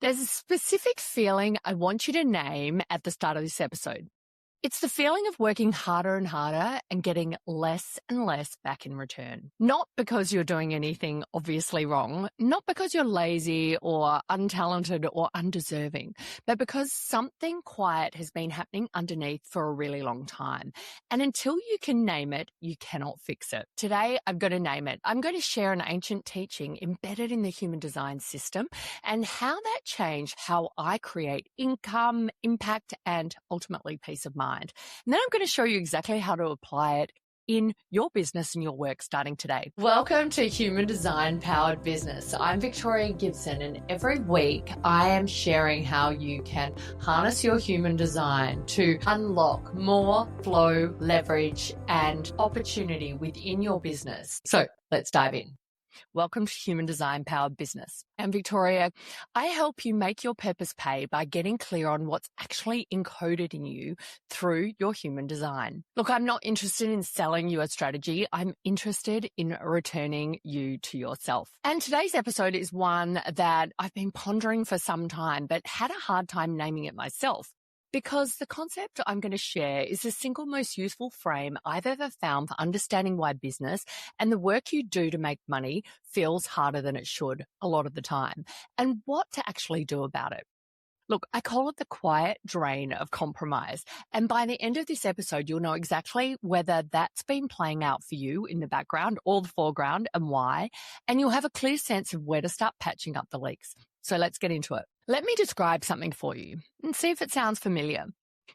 There's a specific feeling I want you to name at the start of this episode. It's the feeling of working harder and harder and getting less and less back in return. Not because you're doing anything obviously wrong, not because you're lazy or untalented or undeserving, but because something quiet has been happening underneath for a really long time. And until you can name it, you cannot fix it. Today, I'm going to name it. I'm going to share an ancient teaching embedded in the human design system and how that changed how I create income, impact, and ultimately peace of mind. And then I'm going to show you exactly how to apply it in your business and your work starting today. Welcome to Human Design Powered Business. I'm Victoria Gibson, and every week I am sharing how you can harness your human design to unlock more flow, leverage, and opportunity within your business. So let's dive in. Welcome to Human Design Powered Business. I'm Victoria. I help you make your purpose pay by getting clear on what's actually encoded in you through your human design. Look, I'm not interested in selling you a strategy. I'm interested in returning you to yourself. And today's episode is one that I've been pondering for some time, but had a hard time naming it myself. Because the concept I'm going to share is the single most useful frame I've ever found for understanding why business and the work you do to make money feels harder than it should a lot of the time, and what to actually do about it. Look, I call it the quiet drain of compromise. And by the end of this episode, you'll know exactly whether that's been playing out for you in the background or the foreground and why. And you'll have a clear sense of where to start patching up the leaks. So let's get into it. Let me describe something for you and see if it sounds familiar.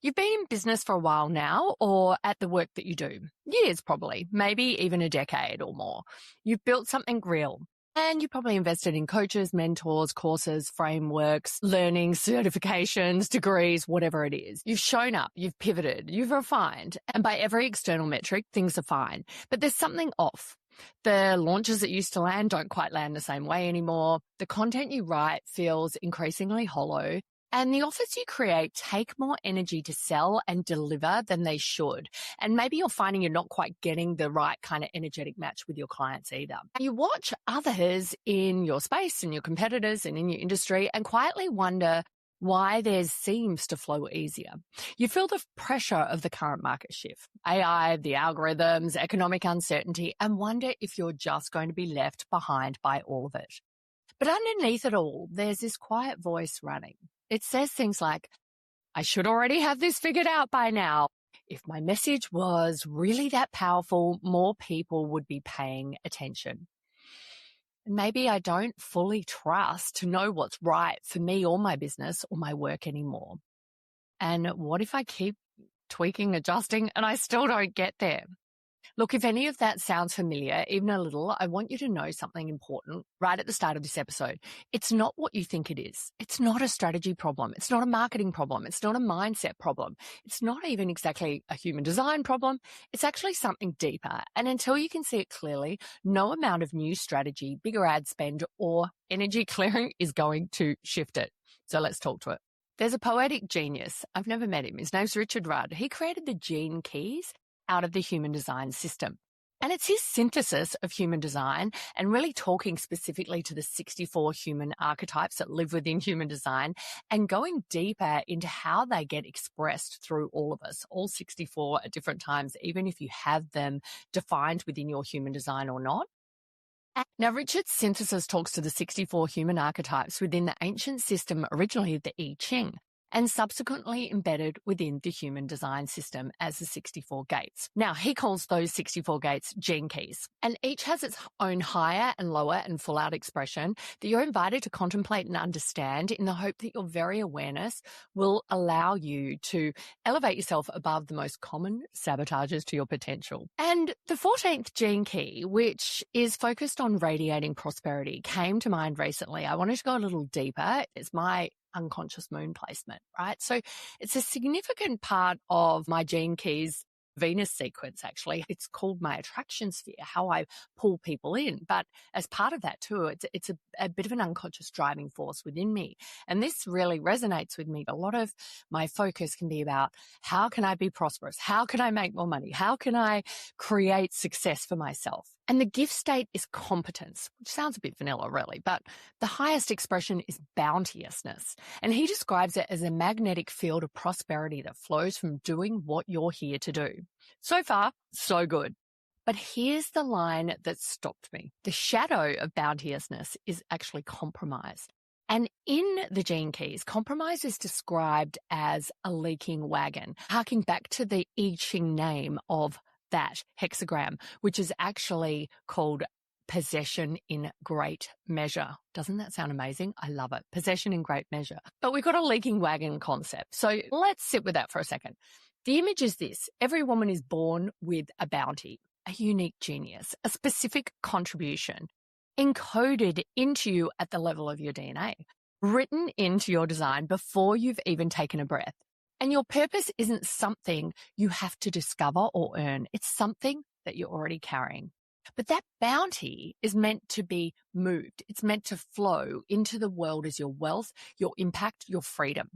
You've been in business for a while now, or at the work that you do. Years probably, maybe even a decade or more. You've built something real. And you probably invested in coaches, mentors, courses, frameworks, learning, certifications, degrees, whatever it is. You've shown up, you've pivoted, you've refined, and by every external metric, things are fine. But there's something off. The launches that used to land don't quite land the same way anymore. The content you write feels increasingly hollow. And the offers you create take more energy to sell and deliver than they should. And maybe you're finding you're not quite getting the right kind of energetic match with your clients either. You watch others in your space and your competitors and in your industry and quietly wonder why theirs seems to flow easier. You feel the pressure of the current market shift, AI, the algorithms, economic uncertainty, and wonder if you're just going to be left behind by all of it. But underneath it all, there's this quiet voice running. It says things like, I should already have this figured out by now. If my message was really that powerful, more people would be paying attention. And maybe I don't fully trust to know what's right for me or my business or my work anymore. And what if I keep tweaking, adjusting, and I still don't get there? Look, if any of that sounds familiar, even a little, I want you to know something important right at the start of this episode. It's not what you think it is. It's not a strategy problem. It's not a marketing problem. It's not a mindset problem. It's not even exactly a human design problem. It's actually something deeper. And until you can see it clearly, no amount of new strategy, bigger ad spend, or energy clearing is going to shift it. So let's talk to it. There's a poetic genius. I've never met him. His name's Richard Rudd. He created the gene keys out of the human design system. And it's his synthesis of human design and really talking specifically to the 64 human archetypes that live within human design and going deeper into how they get expressed through all of us, all 64 at different times, even if you have them defined within your human design or not. Now, Richard's synthesis talks to the 64 human archetypes within the ancient system, originally the I Ching, and subsequently embedded within the human design system as the 64 gates. Now, he calls those 64 gates gene keys, and each has its own higher and lower and full out expression that you're invited to contemplate and understand in the hope that your very awareness will allow you to elevate yourself above the most common sabotages to your potential. And the 14th gene key, which is focused on radiating prosperity, came to mind recently. I wanted to go a little deeper. It's my unconscious moon placement, right? So it's a significant part of my gene keys Venus sequence, actually. It's called my attraction sphere, how I pull people in. But as part of that too, it's a bit of an unconscious driving force within me. And this really resonates with me. A lot of my focus can be about how can I be prosperous? How can I make more money? How can I create success for myself? And the gift state is competence, which sounds a bit vanilla, really, but the highest expression is bounteousness. And he describes it as a magnetic field of prosperity that flows from doing what you're here to do. So far, so good. But here's the line that stopped me. The shadow of bounteousness is actually compromise. And in the Gene Keys, compromise is described as a leaking wagon, harking back to the I Ching name of that hexagram, which is actually called possession in great measure. Doesn't that sound amazing? I love it. Possession in great measure. But we've got a leaking wagon concept. So let's sit with that for a second. The image is this. Every woman is born with a bounty, a unique genius, a specific contribution encoded into you at the level of your DNA, written into your design before you've even taken a breath. And your purpose isn't something you have to discover or earn. It's something that you're already carrying. But that bounty is meant to be moved. It's meant to flow into the world as your wealth, your impact, your freedom.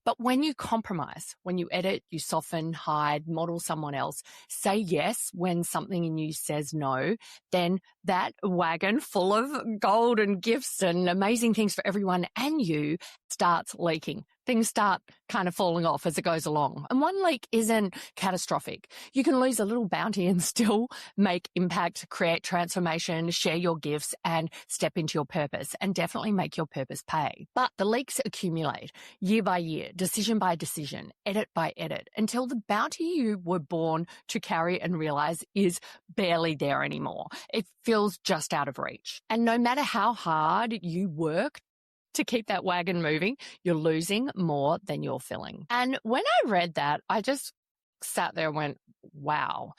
But when you compromise, when you edit, you soften, hide, model someone else, say yes when something in you says no, then that wagon full of gold and gifts and amazing things for everyone and you starts leaking. Things start kind of falling off as it goes along. And one leak isn't catastrophic. You can lose a little bounty and still make impact, create transformation, share your gifts and step into your purpose and definitely make your purpose pay. But the leaks accumulate year by year, decision by decision, edit by edit, until the bounty you were born to carry and realize is barely there anymore. It feels just out of reach. And no matter how hard you work to keep that wagon moving, you're losing more than you're filling. And when I read that, I just sat there and went, wow.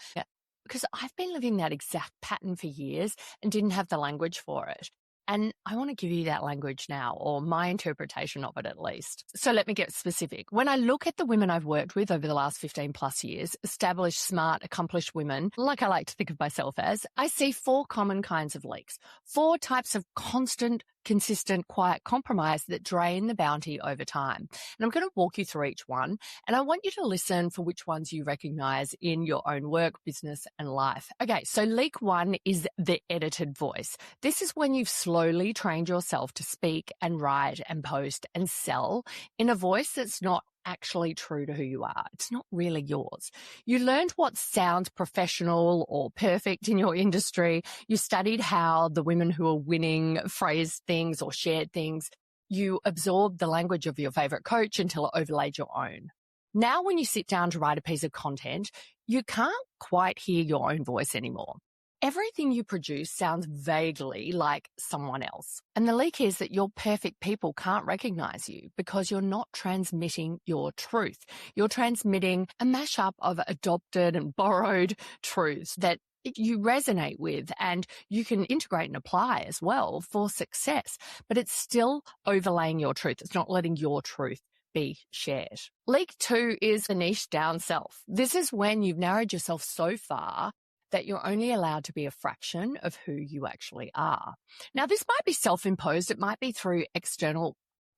Because I've been living that exact pattern for years and didn't have the language for it. And I want to give you that language now, or my interpretation of it at least. So let me get specific. When I look at the women I've worked with over the last 15 plus years, established, smart, accomplished women, like I like to think of myself as, I see 4 common kinds of leaks, 4 types of constant, consistent, quiet compromise that drain the bounty over time. And I'm going to walk you through each one. And I want you to listen for which ones you recognize in your own work, business, and life. Okay, so leak 1 is the edited voice. This is when you've slowly trained yourself to speak and write and post and sell in a voice that's not actually true to who you are. It's not really yours. You learned what sounds professional or perfect in your industry. You studied how the women who are winning phrased things or shared things. You absorbed the language of your favorite coach until it overlaid your own. Now, when you sit down to write a piece of content, you can't quite hear your own voice anymore. Everything you produce sounds vaguely like someone else. And the leak is that your perfect people can't recognize you because you're not transmitting your truth. You're transmitting a mashup of adopted and borrowed truths that you resonate with and you can integrate and apply as well for success. But it's still overlaying your truth. It's not letting your truth be shared. Leak 2 is the niche down self. This is when you've narrowed yourself so far that you're only allowed to be a fraction of who you actually are. Now, this might be self-imposed. It might be through external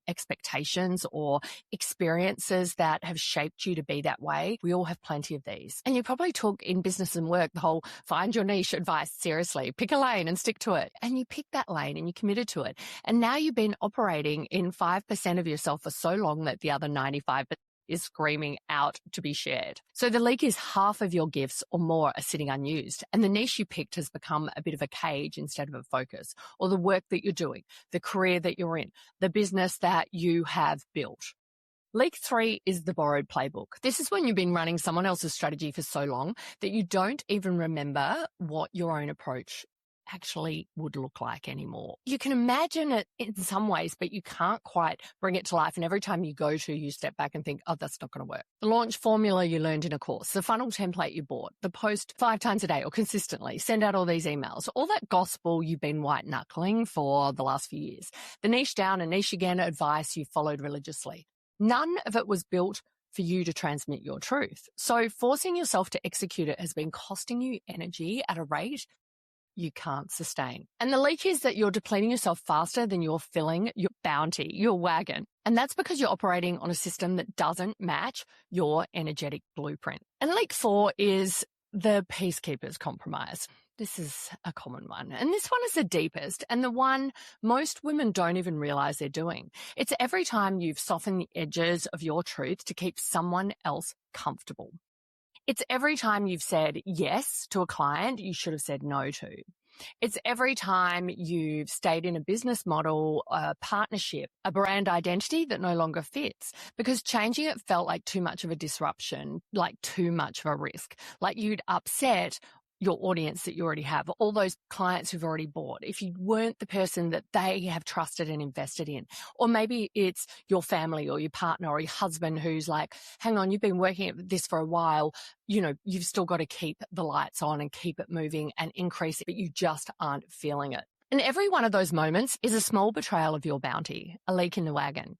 expectations or experiences that have shaped you to be that way. We all have plenty of these. And you probably took in business and work the whole find your niche advice seriously. Pick a lane and stick to it. And you picked that lane and you committed to it. And now you've been operating in 5% of yourself for so long that the other 95% is screaming out to be shared. So the leak is half of your gifts or more are sitting unused. And the niche you picked has become a bit of a cage instead of a focus, or the work that you're doing, the career that you're in, the business that you have built. Leak 3 is the borrowed playbook. This is when you've been running someone else's strategy for so long that you don't even remember what your own approach actually would look like anymore. You can imagine it in some ways, but you can't quite bring it to life. And every time you go to, you step back and think, oh, that's not going to work. The launch formula you learned in a course, the funnel template you bought, the post 5 times a day or consistently, send out all these emails, all that gospel you've been white knuckling for the last few years, the niche down and niche again advice you followed religiously. None of it was built for you to transmit your truth. So forcing yourself to execute it has been costing you energy at a rate you can't sustain. And the leak is that you're depleting yourself faster than you're filling your bounty, your wagon. And that's because you're operating on a system that doesn't match your energetic blueprint. And leak 4 is the peacekeeper's compromise. This is a common one. And this one is the deepest and the one most women don't even realize they're doing. It's every time you've softened the edges of your truth to keep someone else comfortable. It's every time you've said yes to a client you should have said no to. It's every time you've stayed in a business model, a partnership, a brand identity that no longer fits because changing it felt like too much of a disruption, like too much of a risk, like you'd upset your audience that you already have, all those clients who've already bought, if you weren't the person that they have trusted and invested in. Or maybe it's your family or your partner or your husband who's like, hang on, you've been working at this for a while. You know, you've still got to keep the lights on and keep it moving and increase it, but you just aren't feeling it. And every one of those moments is a small betrayal of your bounty, a leak in the wagon.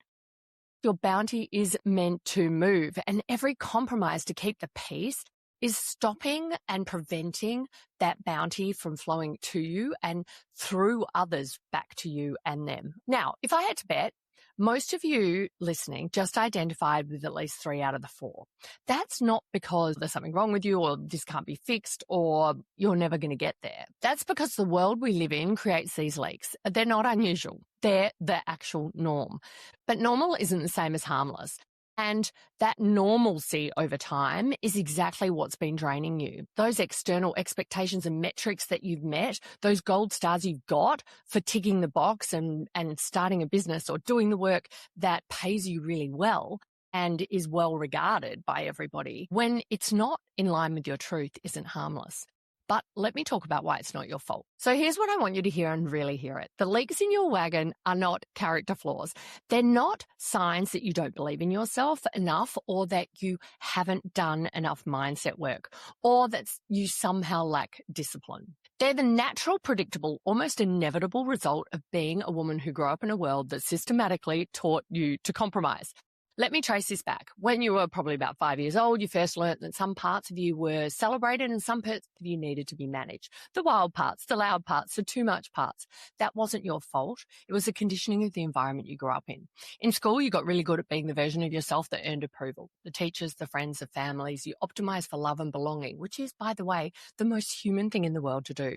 Your bounty is meant to move, and every compromise to keep the peace is stopping and preventing that bounty from flowing to you and through others back to you and them. Now, if I had to bet, most of you listening just identified with at least 3 out of the 4. That's not because there's something wrong with you or this can't be fixed or you're never going to get there. That's because the world we live in creates these leaks. They're not unusual. They're the actual norm. But normal isn't the same as harmless. And that normalcy over time is exactly what's been draining you. Those external expectations and metrics that you've met, those gold stars you've got for ticking the box and starting a business or doing the work that pays you really well and is well regarded by everybody, when it's not in line with your truth, isn't harmless. But let me talk about why it's not your fault. So here's what I want you to hear and really hear it. The leaks in your wagon are not character flaws. They're not signs that you don't believe in yourself enough or that you haven't done enough mindset work or that you somehow lack discipline. They're the natural, predictable, almost inevitable result of being a woman who grew up in a world that systematically taught you to compromise. Let me trace this back. When you were probably about 5 years old, you first learnt that some parts of you were celebrated and some parts of you needed to be managed. The wild parts, the loud parts, the too much parts. That wasn't your fault. It was the conditioning of the environment you grew up in. In school, you got really good at being the version of yourself that earned approval. The teachers, the friends, the families, you optimized for love and belonging, which is, by the way, the most human thing in the world to do.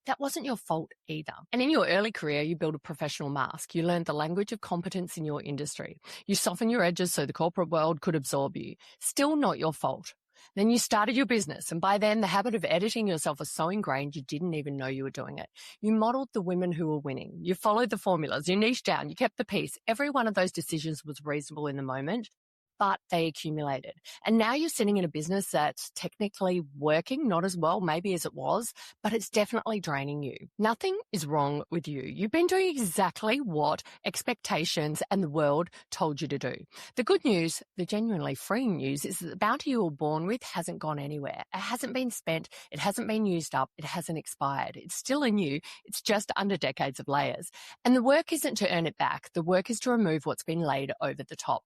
That wasn't your fault either. And in your early career, you built a professional mask. You learned the language of competence in your industry. You softened your edges so the corporate world could absorb you. Still not your fault. Then you started your business, and by then the habit of editing yourself was so ingrained you didn't even know you were doing it. You modeled the women who were winning. You followed the formulas. You niched down. You kept the peace. Every one of those decisions was reasonable in the moment, but they accumulated. And now you're sitting in a business that's technically working, not as well maybe as it was, but it's definitely draining you. Nothing is wrong with you. You've been doing exactly what expectations and the world told you to do. The good news, the genuinely freeing news, is that the bounty you were born with hasn't gone anywhere. It hasn't been spent. It hasn't been used up. It hasn't expired. It's still in you. It's just under decades of layers. And the work isn't to earn it back. The work is to remove what's been laid over the top.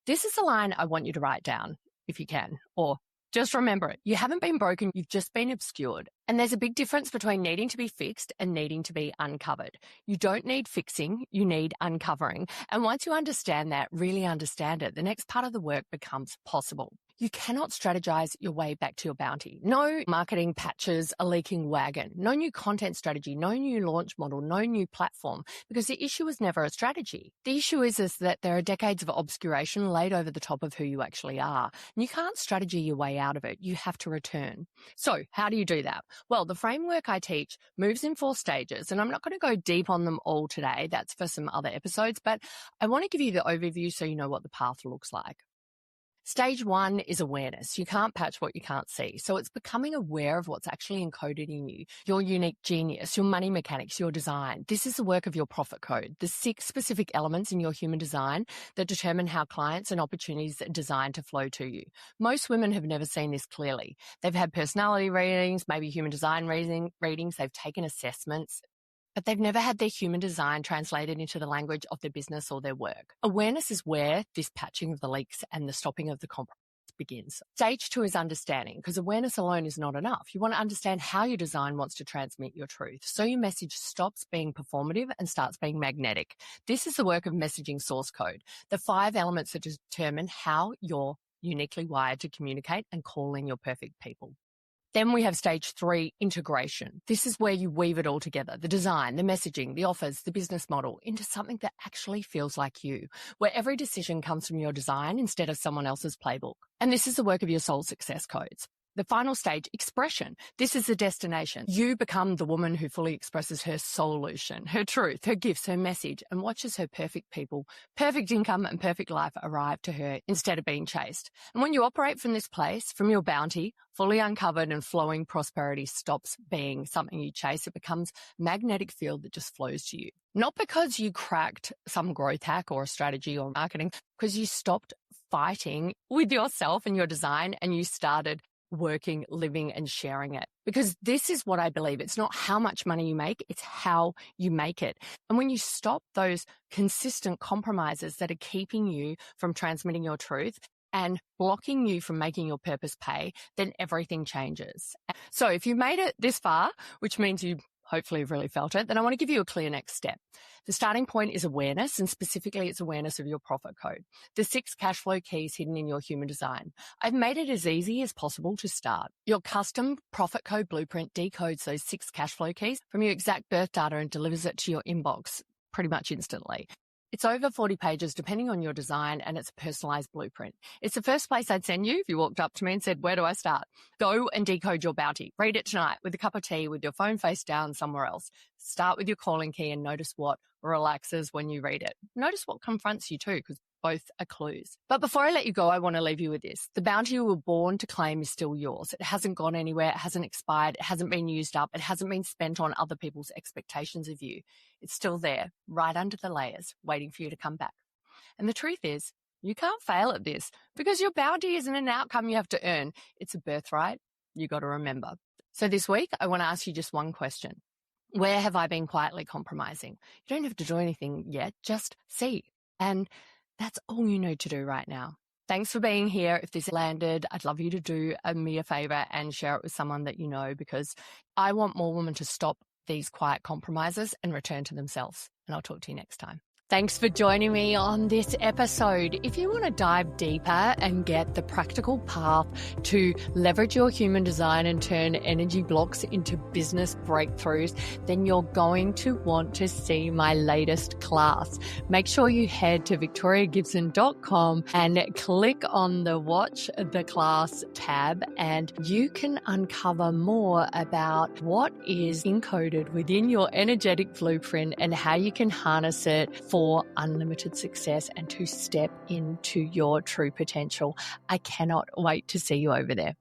This is a line I want you to write down, if you can, or just remember it. You haven't been broken, you've just been obscured. And there's a big difference between needing to be fixed and needing to be uncovered. You don't need fixing, you need uncovering. And once you understand that, really understand it, the next part of the work becomes possible. You cannot strategize your way back to your bounty. No marketing patches, a leaking wagon, no new content strategy, no new launch model, no new platform, because the issue is never a strategy. The issue is that there are decades of obscuration laid over the top of who you actually are. And you can't strategy your way out of it. You have to return. So how do you do that? Well, the framework I teach moves in 4 stages, and I'm not going to go deep on them all today. That's for some other episodes, but I want to give you the overview so you know what the path looks like. Stage 1 is awareness. You can't patch what you can't see. So it's becoming aware of what's actually encoded in you, your unique genius, your money mechanics, your design. This is the work of your profit code, the 6 specific elements in your human design that determine how clients and opportunities are designed to flow to you. Most women have never seen this clearly. They've had personality readings, maybe human design readings, they've taken assessments, but they've never had their human design translated into the language of their business or their work. Awareness is where this patching of the leaks and the stopping of the compromise begins. Stage 2 is understanding, because awareness alone is not enough. You want to understand how your design wants to transmit your truth, so your message stops being performative and starts being magnetic. This is the work of messaging source code, the 5 elements that determine how you're uniquely wired to communicate and call in your perfect people. Then we have stage 3, integration. This is where you weave it all together, the design, the messaging, the offers, the business model, into something that actually feels like you, where every decision comes from your design instead of someone else's playbook. And this is the work of your soul success codes. The final stage, expression. This is the destination. You become the woman who fully expresses her solution, her truth, her gifts, her message, and watches her perfect people, perfect income, and perfect life arrive to her instead of being chased. And when you operate from this place, from your bounty, fully uncovered and flowing prosperity stops being something you chase. It becomes a magnetic field that just flows to you. Not because you cracked some growth hack or a strategy or marketing, because you stopped fighting with yourself and your design and you started working, living, and sharing it. Because this is what I believe. It's not how much money you make, it's how you make it. And when you stop those consistent compromises that are keeping you from transmitting your truth and blocking you from making your purpose pay, then everything changes. So if you made it this far, which means you hopefully have really felt it, then I want to give you a clear next step. The starting point is awareness, and specifically it's awareness of your profit code, the 6 cash flow keys hidden in your human design. I've made it as easy as possible to start. Your custom profit code blueprint decodes those 6 cash flow keys from your exact birth data and delivers it to your inbox pretty much instantly. It's over 40 pages depending on your design, and it's a personalized blueprint. It's the first place I'd send you if you walked up to me and said, where do I start? Go and decode your bounty. Read it tonight with a cup of tea with your phone face down somewhere else. Start with your calling key and notice what relaxes when you read it. Notice what confronts you too, because both are clues. But before I let you go, I want to leave you with this. The bounty you were born to claim is still yours. It hasn't gone anywhere. It hasn't expired. It hasn't been used up. It hasn't been spent on other people's expectations of you. It's still there, right under the layers, waiting for you to come back. And the truth is, you can't fail at this because your bounty isn't an outcome you have to earn. It's a birthright you got to remember. So this week, I want to ask you just one question. Where have I been quietly compromising? You don't have to do anything yet. Just see. And that's all you need to do right now. Thanks for being here. If this landed, I'd love you to do me a favor and share it with someone that you know, because I want more women to stop these quiet compromises and return to themselves. And I'll talk to you next time. Thanks for joining me on this episode. If you want to dive deeper and get the practical path to leverage your human design and turn energy blocks into business breakthroughs, then you're going to want to see my latest class. Make sure you head to victoriagibson.com and click on the Watch the Class tab, and you can uncover more about what is encoded within your energetic blueprint and how you can harness it for unlimited success and to step into your true potential. I cannot wait to see you over there.